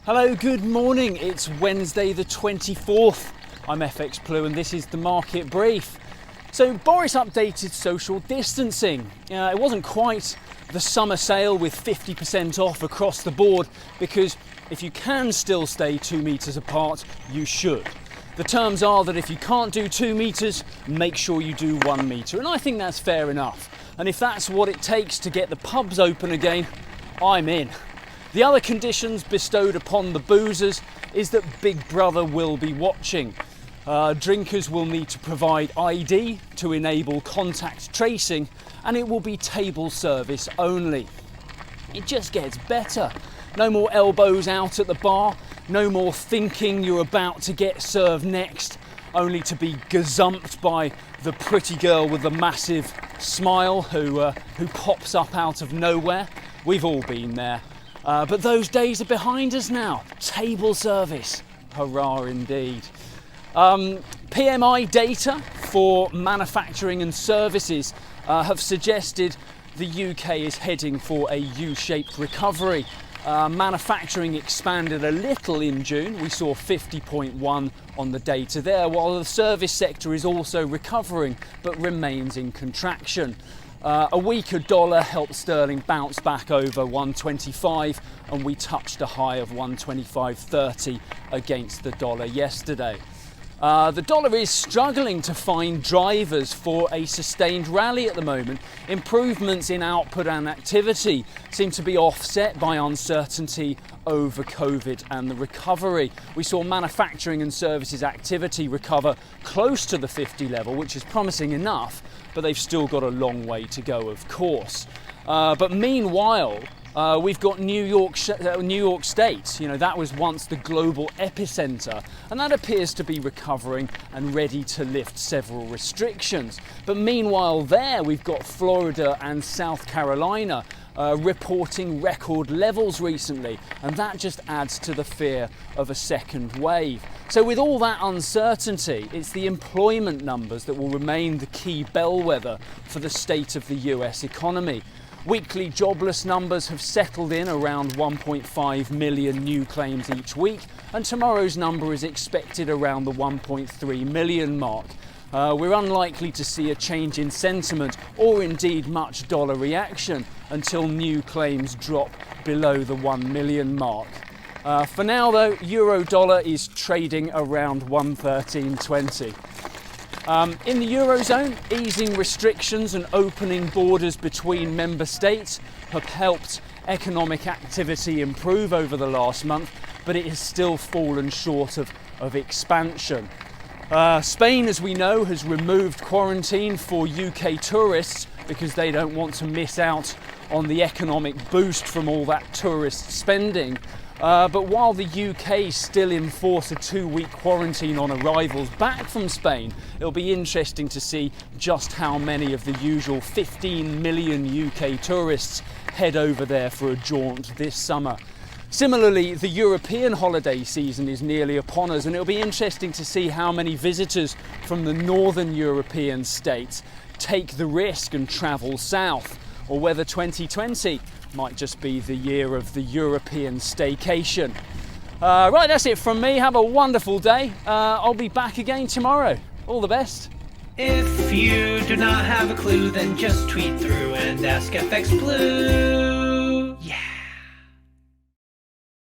Hello, good morning. It's Wednesday the 24th. I'm FX Plu and this is the market brief. So Boris updated social distancing. It wasn't quite the summer sale with 50% off across the board because if you can still stay 2 meters apart, you should. The terms are that if you can't do 2 meters, make sure you do 1 meter. And I think that's fair enough. And if that's what it takes to get the pubs open again, I'm in. The other conditions bestowed upon the boozers is that Big Brother will be watching. Drinkers will need to provide ID to enable contact tracing, and it will be table service only. It just gets better. No more elbows out at the bar, no more thinking you're about to get served next, only to be gazumped by the pretty girl with the massive smile who pops up out of nowhere. We've all been there. But those days are behind us now. Table service. Hurrah indeed. PMI data for manufacturing and services have suggested the UK is heading for a U-shaped recovery. Manufacturing expanded a little in June. We saw 50.1 on the data there, while the service sector is also recovering but remains in contraction. A weaker dollar helped sterling bounce back over 125, and we touched a high of 125.30 against the dollar yesterday. The dollar is struggling to find drivers for a sustained rally at the moment. Improvements in output and activity seem to be offset by uncertainty over COVID and the recovery. We saw manufacturing and services activity recover close to the 50 level, which is promising enough, but they've still got a long way to go, of course. But meanwhile, we've got New York State. You know, that was once the global epicenter, and that appears to be recovering and ready to lift several restrictions. But meanwhile there, we've got Florida and South Carolina reporting record levels recently, and that just adds to the fear of a second wave. So with all that uncertainty, it's the employment numbers that will remain the key bellwether for the state of the US economy. Weekly jobless numbers have settled in around 1.5 million new claims each week, and tomorrow's number is expected around the 1.3 million mark. We're unlikely to see a change in sentiment or indeed much dollar reaction until new claims drop below the 1 million mark. For now though, euro dollar is trading around 113.20. In the Eurozone, easing restrictions and opening borders between member states have helped economic activity improve over the last month, but it has still fallen short of expansion. Spain, as we know, has removed quarantine for UK tourists because they don't want to miss out on the economic boost from all that tourist spending. But while the UK still enforce a 2-week quarantine on arrivals back from Spain, it'll be interesting to see just how many of the usual 15 million UK tourists head over there for a jaunt this summer. Similarly, the European holiday season is nearly upon us, and it'll be interesting to see how many visitors from the northern European states take the risk and travel south, or whether 2020 might just be the year of the European staycation. Right, that's it from me. Have a wonderful day. I'll be back again tomorrow. All the best. If you do not have a clue, then just tweet through and ask FX Blue.